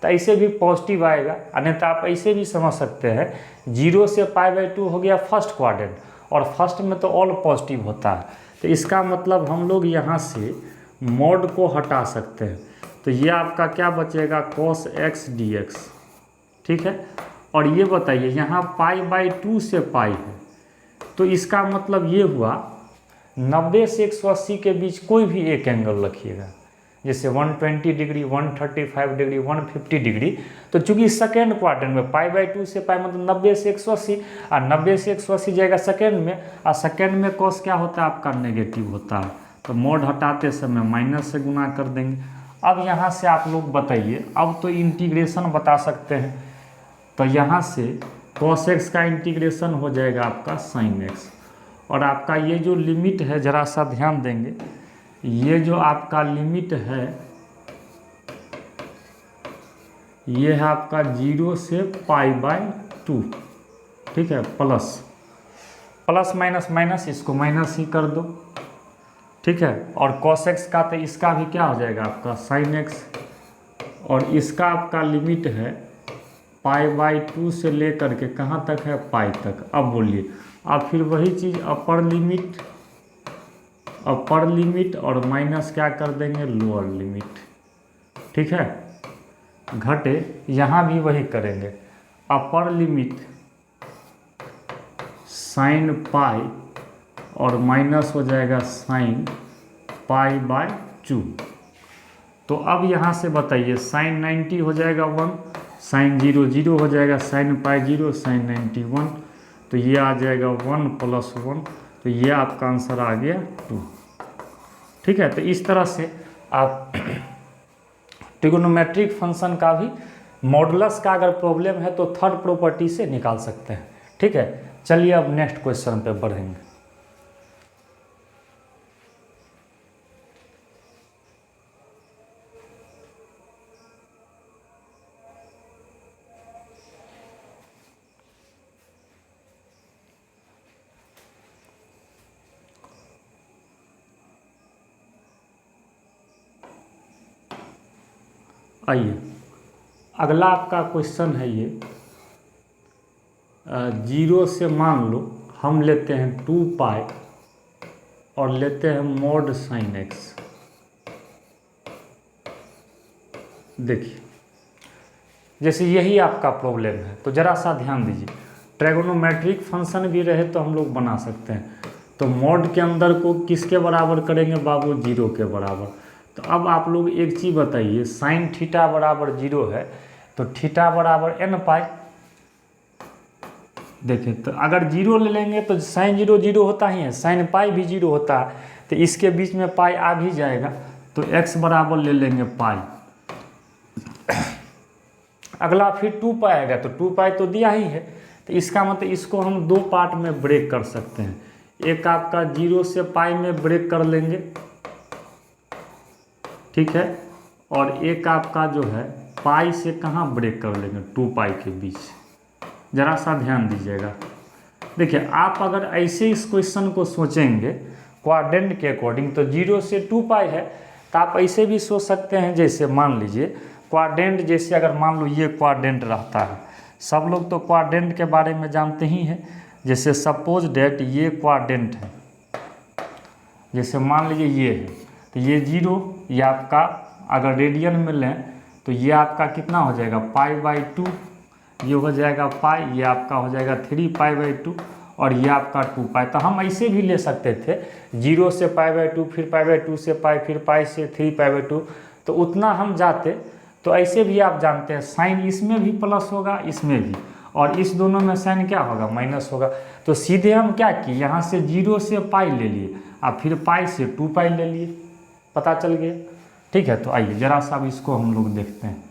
तो ऐसे भी पॉजिटिव आएगा। अन्यथा आप ऐसे भी समझ सकते हैं 0 से π/2 हो गया फर्स्ट क्वाड्रेंट और फर्स्ट में तो ऑल पॉजिटिव होता है, तो इसका मतलब हम लोग यहाँ से मॉड को हटा सकते हैं। तो ये आपका क्या बचेगा cos x dx। ठीक है, और ये बताइए यहाँ π/2 से पाई है तो इसका मतलब ये हुआ 90 से 180 के बीच कोई भी एक एंगल रखिएगा, जैसे 120 डिग्री 135 डिग्री 150 डिग्री। तो चूंकि सेकेंड क्वाड्रेंट में π/2 से पाई मतलब 90 से 180 और 90 से 180 जाएगा सेकेंड में, और सेकेंड में cos क्या होता है आपका नेगेटिव होता है, तो मोड हटाते समय माइनस से गुना कर देंगे। अब यहाँ से आप लोग बताइए, अब तो इंटीग्रेशन बता सकते हैं, तो यहाँ से cos x का इंटीग्रेशन हो जाएगा आपका sin x, और आपका ये जो लिमिट है जरा सा ध्यान देंगे, ये जो आपका लिमिट है ये है आपका 0 से π/2। ठीक है, प्लस प्लस माइनस माइनस इसको माइनस ही कर दो। ठीक है, और cos x का तो इसका भी क्या हो जाएगा आपका sin x, और इसका आपका लिमिट है π/2 से लेकर के कहाँ तक है पाई तक। अब बोलिए, अब फिर वही चीज़ अपर लिमिट और माइनस क्या कर देंगे लोअर लिमिट। ठीक है, घटे यहाँ भी वही करेंगे, अपर लिमिट sin पाई और माइनस हो जाएगा sin π/2। तो अब यहाँ से बताइए sin 90 हो जाएगा 1, sin 0 0 हो जाएगा, sin पाई 0, sin 90 1, तो ये आ जाएगा 1 + 1, तो ये आपका आंसर आ गया 2। ठीक है, तो इस तरह से आप ट्रिगोनोमेट्रिक फंक्शन का भी मॉडुलस का अगर प्रॉब्लम है तो थर्ड प्रॉपर्टी से निकाल सकते हैं। ठीक है, चलिए अब नेक्स्ट क्वेश्चन पे बढ़ेंगे। आइए, अगला आपका क्वेश्चन है ये, 0 से मान लो हम लेते हैं 2 पाई और लेते हैं मॉड sin x। देखिए जैसे यही आपका प्रॉब्लम है, तो ज़रा सा ध्यान दीजिए, ट्रायगोनोमेट्रिक फंक्शन भी रहे तो हम लोग बना सकते हैं। तो मॉड के अंदर को किसके बराबर करेंगे बाबू, 0 के बराबर। तो अब आप लोग एक चीज़ बताइए, साइन थीटा बराबर 0 है तो थीटा बराबर n पाई। देखिए तो अगर 0 ले लेंगे तो साइन 0 0 होता ही है, साइन पाई भी 0 होता है, तो इसके बीच में पाई आ भी जाएगा, तो x बराबर ले लेंगे पाई। अगला फिर 2 पाई आएगा, तो 2 पाई तो दिया ही है, तो इसका मतलब इसको हम 2 पार्ट में ब्रेक कर सकते हैं। एक आपका 0 से पाई में ब्रेक कर लेंगे, ठीक है, और एक आपका जो है पाई से कहाँ ब्रेक कर लेंगे, 2 पाई के बीच। ज़रा सा ध्यान दीजिएगा। देखिए आप अगर ऐसे इस क्वेश्चन को सोचेंगे क्वाड्रेंट के अकॉर्डिंग, तो 0 से 2 पाई है, तो आप ऐसे भी सोच सकते हैं, जैसे मान लीजिए क्वाड्रेंट, जैसे अगर मान लो ये क्वाड्रेंट रहता है, सब लोग तो क्वाड्रेंट के बारे में जानते ही हैं। जैसे सपोज डेट ये क्वाड्रेंट है, जैसे मान लीजिए ये है, तो ये 0, ये आपका अगर रेडियन में लें तो ये आपका कितना हो जाएगा, π/2, ये हो जाएगा पाई, ये आपका हो जाएगा 3 π/2, और ये आपका 2 पाई। तो हम ऐसे भी ले सकते थे, 0 से π/2, फिर π/2 से पाई, फिर पाई से 3 π/2, तो उतना हम जाते। तो ऐसे भी आप जानते हैं साइन इसमें भी प्लस होगा, इसमें भी, और इस दोनों में साइन क्या होगा, माइनस होगा। तो सीधे हम क्या किए, यहाँ से 0 से पाई ले लिए, और फिर पाई से 2 पाई ले लिए, पता चल गया। ठीक है, तो आइए जरा सा अब इसको हम लोग देखते हैं।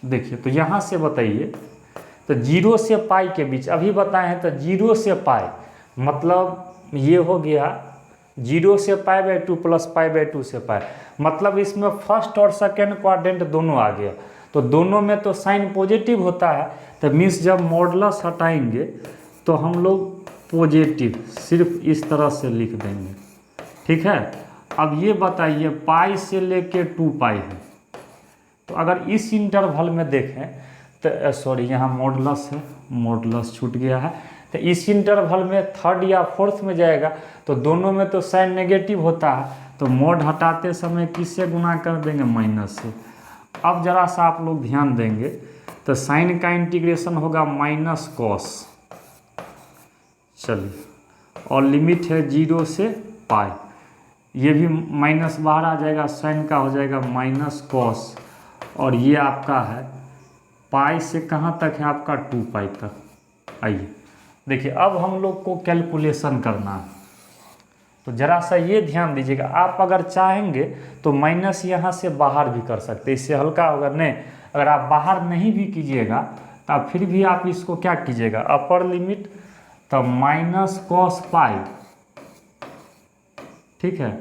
देखिए तो यहाँ से बताइए, तो 0 से पाई के बीच अभी बताए हैं, तो 0 से पाई मतलब ये हो गया 0 से π/2 प्लस π/2 से पाई, मतलब इसमें फर्स्ट और सेकेंड क्वाड्रेंट दोनों आ गया। तो दोनों में तो साइन पॉजिटिव होता है, तो मीन्स जब मॉडुलस हटाएंगे तो हम लोग पॉजिटिव सिर्फ इस तरह से लिख देंगे। ठीक है, अब ये बताइए पाई से लेके 2 पाई है, तो अगर इस इंटरवल में देखें तो सॉरी यहाँ मॉडुलस है, मॉडुलस छूट गया है, तो इस इंटरवल में थर्ड या फोर्थ में जाएगा, तो दोनों में तो साइन नेगेटिव होता है, तो मॉड हटाते समय किससे गुना कर देंगे, माइनस से। अब जरा सा आप लोग ध्यान देंगे, तो साइन का इंटीग्रेशन होगा माइनस कॉस, चलिए, और लिमिट है 0 से पाई, ये भी माइनस बाहर आ जाएगा, साइन का हो जाएगा माइनस कॉस, और ये आपका है पाई से कहाँ तक है आपका 2 पाई तक। आइए देखिए अब हम लोग को कैलकुलेशन करना है, तो ज़रा सा ये ध्यान दीजिएगा, आप अगर चाहेंगे तो माइनस यहाँ से बाहर भी कर सकते हैं, इससे हल्का होगा। नहीं, अगर आप बाहर नहीं भी कीजिएगा तो आप फिर भी आप इसको क्या कीजिएगा, अपर लिमिट तो माइनस कॉस पाई, ठीक है,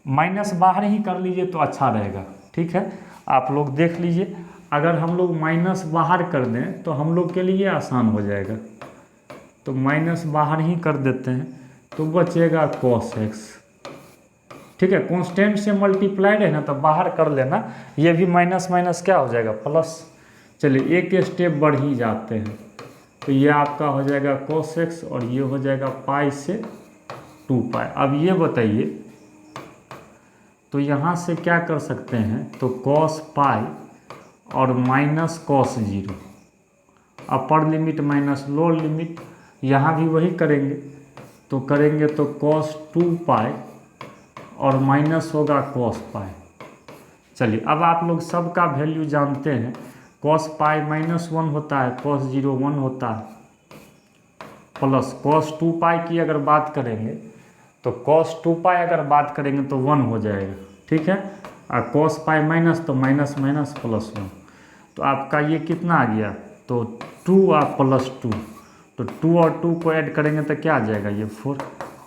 माइनस बाहर ही कर लीजिए तो अच्छा रहेगा। ठीक है, आप लोग देख लीजिए, अगर हम लोग माइनस बाहर कर दें तो हम लोग के लिए आसान हो जाएगा, तो माइनस बाहर ही कर देते हैं, तो बचेगा cos x। ठीक है, कांस्टेंट से मल्टीप्लाइड है ना, तो बाहर कर लेना, ये भी माइनस माइनस क्या हो जाएगा, प्लस। चलिए एक स्टेप बढ़ ही जाते हैं, तो ये आपका हो जाएगा cos x, और ये हो जाएगा पाई से 2 पाई। अब ये बताइए, तो यहाँ से क्या कर सकते हैं, तो cos पाई और minus cos 0, upper limit minus lower limit, यहाँ भी वही करेंगे, तो करेंगे तो cos 2 पाई और माइनस होगा cos पाई। चलिए अब आप लोग सबका वैल्यू जानते हैं, cos पाई -1 होता है, cos 0 1 होता है, प्लस cos 2 पाई की अगर बात करेंगे तो cos 2 पाई अगर बात करेंगे तो 1 हो जाएगा। ठीक है, और cos पाई माइनस तो माइनस माइनस प्लस 1, तो आपका ये कितना आ गया, तो 2 और प्लस 2, तो 2 और 2 को ऐड करेंगे तो क्या आ जाएगा, ये 4।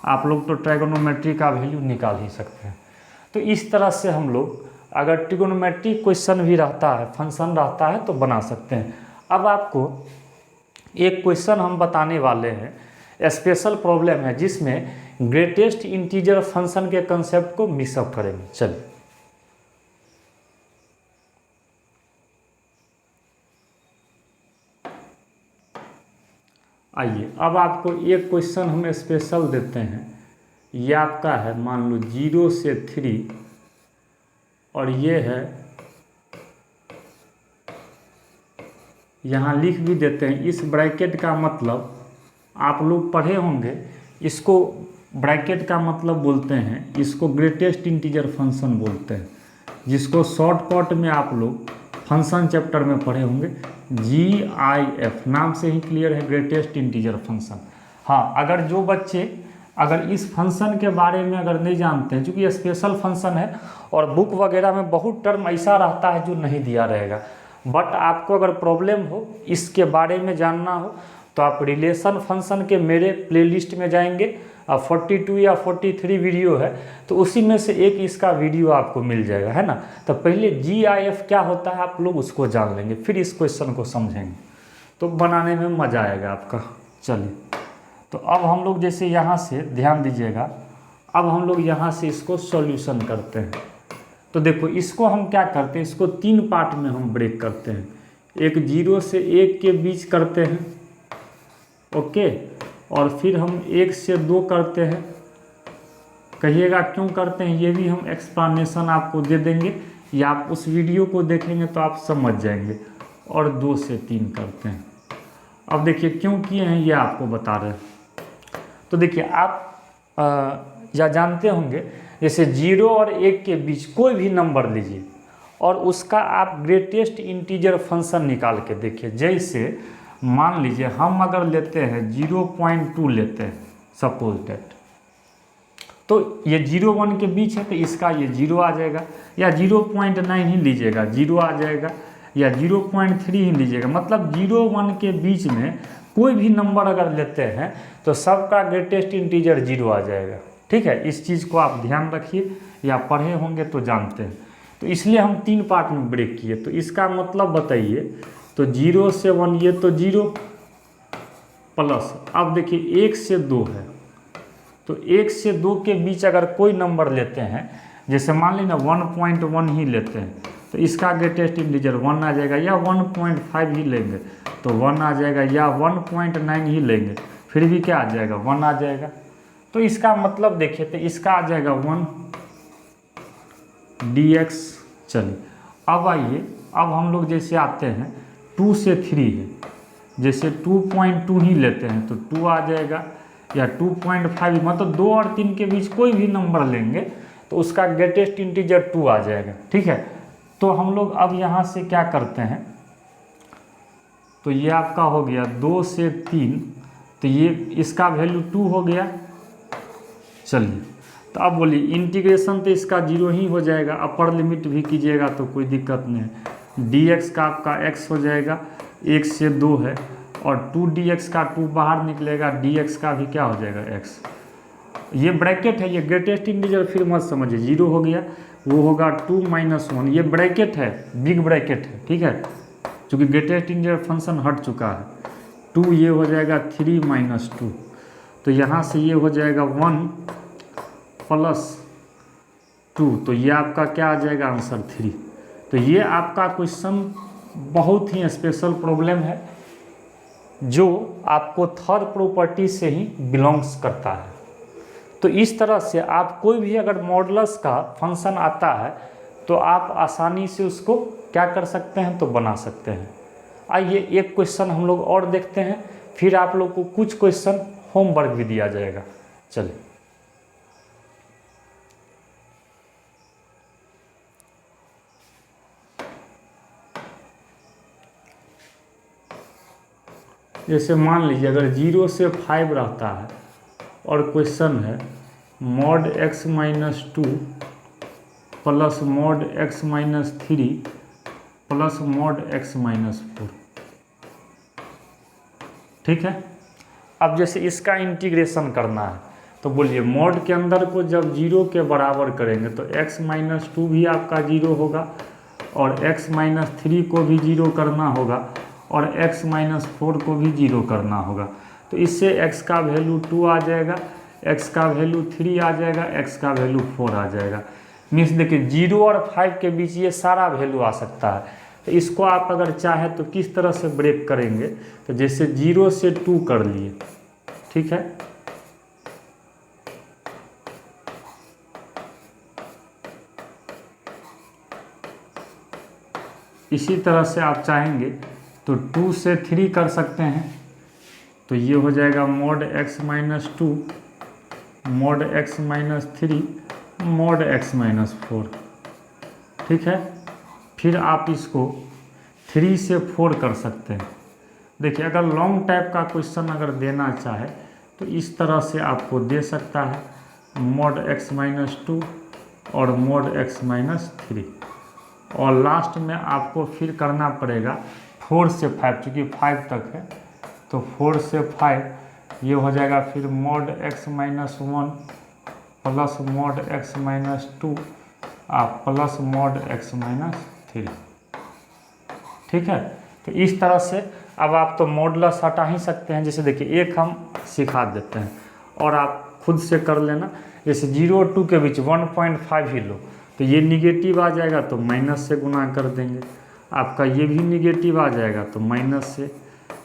आप लोग तो ट्राइगोनोमेट्री का वैल्यू निकाल ही सकते हैं। तो इस तरह से हम लोग अगर ट्रिगोनोमेट्री क्वेश्चन भी रहता है, फंक्शन रहता है, तो बना सकते हैं। अब आपको एक क्वेश्चन हम बताने वाले हैं, स्पेशल प्रॉब्लम है, जिसमें ग्रेटेस्ट इंटीजर फंक्शन के कंसेप्ट को मिक्सअप करेंगे। चलिए आइए, अब आपको एक क्वेश्चन हम स्पेशल देते हैं, ये आपका है मान लो 0 से 3, और ये है यहाँ लिख भी देते हैं। इस ब्रैकेट का मतलब आप लोग पढ़े होंगे, इसको ब्रैकेट का मतलब बोलते हैं, इसको ग्रेटेस्ट इंटीजर फंक्शन बोलते हैं, जिसको शॉर्टकट में आप लोग फंक्शन चैप्टर में पढ़े होंगे। GIF नाम से ही क्लियर है, ग्रेटेस्ट इंटीजर फंक्शन। हाँ, अगर जो बच्चे अगर इस फंक्शन के बारे में अगर नहीं जानते हैं, चूँकि ये स्पेशल फंक्शन है और बुक वगैरह में बहुत टर्म ऐसा रहता है जो नहीं दिया रहेगा, बट आपको अगर प्रॉब्लम हो इसके बारे में जानना हो तो आप रिलेशन फंक्शन के मेरे प्लेलिस्ट में जाएंगे। 42 या 43 वीडियो है, तो उसी में से एक इसका वीडियो आपको मिल जाएगा, है ना। तो पहले GIF क्या होता है आप लोग उसको जान लेंगे, फिर इस क्वेश्चन को समझेंगे, तो बनाने में मज़ा आएगा आपका। चलिए, तो अब हम लोग जैसे यहाँ से ध्यान दीजिएगा, अब हम लोग यहाँ से इसको सॉल्यूशन करते हैं। तो देखो, इसको हम क्या करते हैं, इसको 3 पार्ट में हम ब्रेक करते हैं। एक 0 से 1 के बीच करते हैं, ओके, और फिर हम 1 से 2 करते हैं। कहिएगा क्यों करते हैं, ये भी हम एक्सप्लेनेशन आपको दे देंगे, या आप उस वीडियो को देखेंगे तो आप समझ जाएंगे। और 2 से 3 करते हैं। अब देखिए क्यों किए हैं ये आपको बता रहे हैं। तो देखिए, आप या जानते होंगे, जैसे 0 और 1 के बीच कोई भी नंबर लीजिए और उसका आप ग्रेटेस्ट इंटीजर फंक्शन निकाल के देखिए। जैसे मान लीजिए हम अगर लेते हैं 0.2 लेते हैं सपोज दैट, तो ये 0-1 के बीच है तो इसका ये 0 आ जाएगा, या 0.9 ही लीजिएगा 0 आ जाएगा, या 0.3 ही लीजिएगा। मतलब 0-1 के बीच में कोई भी नंबर अगर लेते हैं तो सबका ग्रेटेस्ट इंटीजर 0 आ जाएगा। ठीक है, इस चीज़ को आप ध्यान रखिए, या पढ़े होंगे तो जानते हैं। तो इसलिए हम 3 पार्ट में ब्रेक किए। तो इसका मतलब बताइए, तो 0 से 1 ये तो 0 प्लस, अब देखिए 1 से 2 है, तो 1 से 2 के बीच अगर कोई नंबर लेते हैं, जैसे मान लीजिए 1.1 ही लेते हैं, तो इसका ग्रेटेस्ट इंटीजर 1 आ जाएगा, या 1.5 ही लेंगे तो 1 आ जाएगा, या 1.9 ही लेंगे फिर भी क्या आ जाएगा, 1 आ जाएगा। तो इसका मतलब देखिए, तो इसका आ जाएगा 1 dx। चलिए, अब आइए, अब हम लोग जैसे आते हैं 2 से 3 है, जैसे 2.2 ही लेते हैं तो 2 आ जाएगा, या 2.5, मतलब 2 और 3 के बीच कोई भी नंबर लेंगे तो उसका ग्रेटेस्ट इंटीजर 2 आ जाएगा। ठीक है, तो हम लोग अब यहाँ से क्या करते हैं, तो ये आपका हो गया 2 से 3, तो ये इसका वैल्यू 2 हो गया। चलिए, तो अब बोलिए इंटीग्रेशन तो इसका 0 ही हो जाएगा, अपर लिमिट भी कीजिएगा तो कोई दिक्कत नहीं है। dx का आपका x हो जाएगा, 1 से 2 है, और 2dx का 2 बाहर निकलेगा, dx का भी क्या हो जाएगा x। ये ब्रैकेट है, ये ग्रेटेस्ट इंटीजर फिर मत समझिए, 0 हो गया, वो होगा 2 - 1, ये ब्रैकेट है, बिग ब्रैकेट है। ठीक है, चूँकि ग्रेटेस्ट इंटीजर फंक्शन हट चुका है। 2 ये हो जाएगा 3 - 2, तो यहाँ से ये हो जाएगा 1 + 2, तो ये आपका क्या आ जाएगा, आंसर 3। तो ये आपका क्वेश्चन बहुत ही स्पेशल प्रॉब्लम है, जो आपको थर्ड प्रॉपर्टी से ही बिलोंग्स करता है। तो इस तरह से आप कोई भी अगर मॉडुलस का फंक्शन आता है तो आप आसानी से उसको क्या कर सकते हैं, तो बना सकते हैं। आइए एक क्वेश्चन हम लोग और देखते हैं, फिर आप लोग को कुछ क्वेश्चन होमवर्क भी दिया जाएगा। चलिए, जैसे मान लीजिए अगर 0 से 5 रहता है और क्वेश्चन है mod x - 2 plus mod x - 3 plus mod x - 4। ठीक है, अब जैसे इसका इंटीग्रेशन करना है, तो बोलिए मॉड के अंदर को जब 0 के बराबर करेंगे तो x - 2 भी आपका 0 होगा, और x - 3 को भी 0 करना होगा, और x - 4 को भी 0 करना होगा। तो इससे x का वैल्यू 2 आ जाएगा, x का वैल्यू 3 आ जाएगा, x का वैल्यू 4 आ जाएगा। मीन्स देखिए 0 और 5 के बीच ये सारा वैल्यू आ सकता है। तो इसको आप अगर चाहें तो किस तरह से ब्रेक करेंगे, तो जैसे 0 से 2 कर लिए। ठीक है, इसी तरह से आप चाहेंगे तो 2 से 3 कर सकते हैं, तो ये हो जाएगा mod x minus 2 mod x minus 3 mod x minus 4। ठीक है, फिर आप इसको 3 से 4 कर सकते हैं। देखिए अगर लॉन्ग टाइप का क्वेश्चन अगर देना चाहे तो इस तरह से आपको दे सकता है, mod x माइनस 2 और mod x माइनस 3, और लास्ट में आपको फिर करना पड़ेगा 4 से 5, चूँकि 5 तक है तो 4 से 5 ये हो जाएगा फिर mod x minus 1 plus mod x minus 2 plus mod x minus 3। ठीक है, तो इस तरह से अब आप तो मॉडुलस हटा ही सकते हैं। जैसे देखिए एक हम सिखा देते हैं और आप खुद से कर लेना। जैसे 0 और 2 के बीच 1.5 ही लो, तो ये निगेटिव आ जाएगा तो माइनस से गुना कर देंगे। आपका ये भी निगेटिव आ जाएगा तो माइनस से,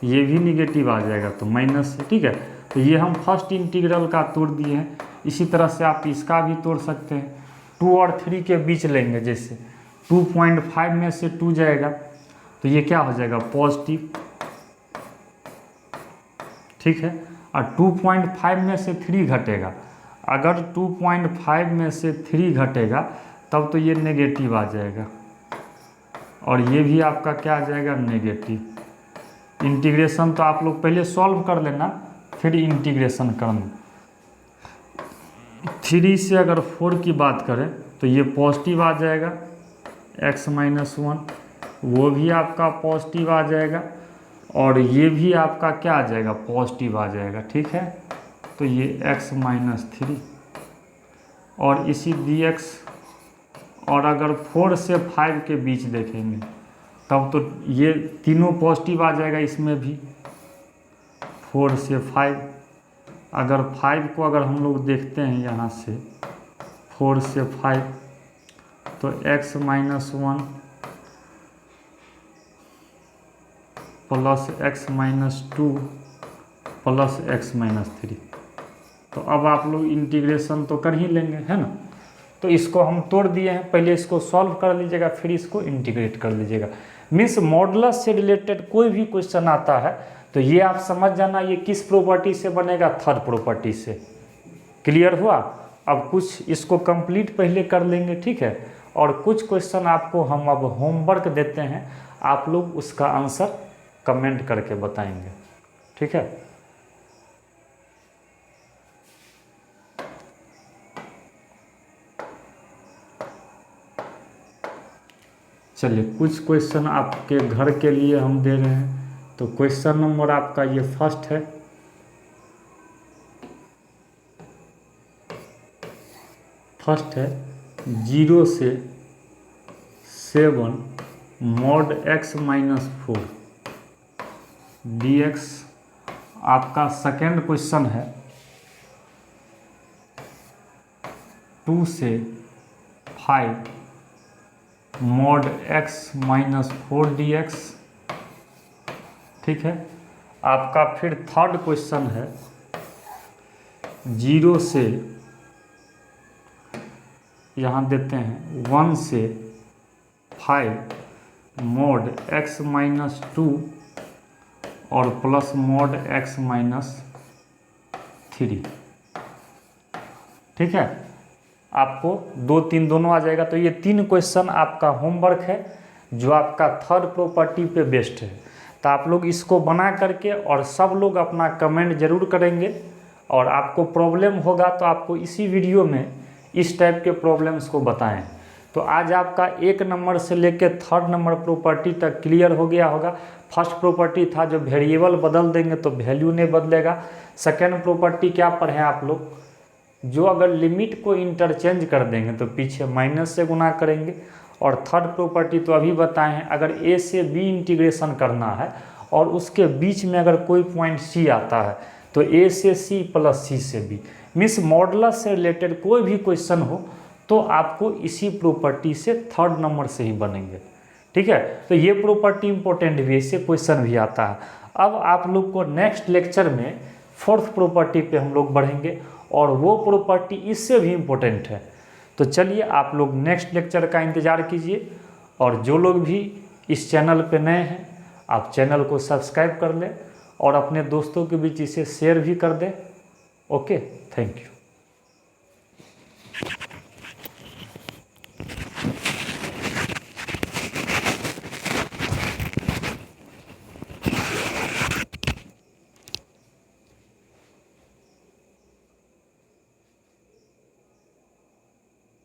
ये भी निगेटिव आ जाएगा तो माइनस से। ठीक है, तो ये हम फर्स्ट इंटीग्रल का तोड़ दिए हैं। इसी तरह से आप इसका भी तोड़ सकते हैं। 2 और 3 के बीच लेंगे, जैसे 2.5 में से 2 जाएगा तो ये क्या हो जाएगा पॉजिटिव। ठीक है, और 2.5 में से 3 घटेगा, अगर 2.5 में से 3 घटेगा तब तो ये नेगेटिव आ जाएगा, और ये भी आपका क्या आ जाएगा नेगेटिव। इंटीग्रेशन तो आप लोग पहले सॉल्व कर लेना फिर इंटीग्रेशन करना। 3 से अगर 4 की बात करें तो ये पॉजिटिव आ जाएगा x माइनस 1, वो भी आपका पॉजिटिव आ जाएगा, और ये भी आपका क्या आ जाएगा पॉजिटिव आ जाएगा। ठीक है, तो ये x माइनस 3 और इसी dx, और अगर 4 से 5 के बीच देखेंगे तब तो ये तीनों पॉजिटिव आ जाएगा। इसमें भी 4 से 5, अगर 5 को अगर हम लोग देखते हैं यहाँ से 4 से 5 तो x minus 1 plus x minus 2 plus x minus 3। तो अब आप लोग इंटीग्रेशन तो कर ही लेंगे, है ना। तो इसको हम तोड़ दिए हैं, पहले इसको सॉल्व कर लीजिएगा फिर इसको इंटीग्रेट कर लीजिएगा। मीन्स मॉडुलस से रिलेटेड कोई भी क्वेश्चन आता है तो ये आप समझ जाना ये किस प्रॉपर्टी से बनेगा, थर्ड प्रॉपर्टी से। क्लियर हुआ। अब कुछ इसको कंप्लीट पहले कर लेंगे, ठीक है, और कुछ क्वेश्चन आपको हम अब होमवर्क देते हैं, आप लोग उसका आंसर कमेंट करके बताएंगे। ठीक है, चलिए कुछ क्वेश्चन आपके घर के लिए हम दे रहे हैं। तो क्वेश्चन नंबर आपका ये फर्स्ट है। फर्स्ट है 0 से 7 mod x माइनस 4 dx। आपका सेकेंड क्वेश्चन है 2 से 5 mod x माइनस 4 dx। ठीक है, आपका फिर थर्ड क्वेश्चन है 0 से, यहाँ देते हैं 1 से 5 mod x माइनस 2 और प्लस mod x माइनस 3। ठीक है, आपको 2, 3 दोनों आ जाएगा। तो ये 3 क्वेश्चन आपका होमवर्क है जो आपका थर्ड प्रॉपर्टी पे बेस्ड है। तो आप लोग इसको बना करके और सब लोग अपना कमेंट जरूर करेंगे, और आपको प्रॉब्लम होगा तो आपको इसी वीडियो में इस टाइप के प्रॉब्लम्स को बताएं। तो आज आपका 1 नंबर से लेकर थर्ड नंबर प्रॉपर्टी तक क्लियर हो गया होगा। फर्स्ट प्रॉपर्टी था जो वेरिएबल बदल देंगे तो वैल्यू नहीं बदलेगा। सेकेंड प्रॉपर्टी क्या पढ़े आप लोग, जो अगर लिमिट को इंटरचेंज कर देंगे तो पीछे माइनस से गुना करेंगे। और थर्ड प्रॉपर्टी तो अभी बताए हैं, अगर ए से बी इंटीग्रेशन करना है और उसके बीच में अगर कोई पॉइंट सी आता है तो ए से सी प्लस सी से बी। मीन्स मॉडुलस से रिलेटेड कोई भी क्वेश्चन हो तो आपको इसी प्रॉपर्टी से थर्ड नंबर से ही बनेंगे। ठीक है, तो ये प्रॉपर्टी इंपॉर्टेंट भी है, इससे क्वेश्चन भी आता है। अब आप लोग को नेक्स्ट लेक्चर में फोर्थ प्रॉपर्टी पे हम लोग बढ़ेंगे, और वो प्रॉपर्टी इससे भी इम्पोर्टेंट है। तो चलिए आप लोग नेक्स्ट लेक्चर का इंतज़ार कीजिए, और जो लोग भी इस चैनल पे नए हैं आप चैनल को सब्सक्राइब कर लें और अपने दोस्तों के बीच इसे शेयर भी कर दें। Okay, thank you.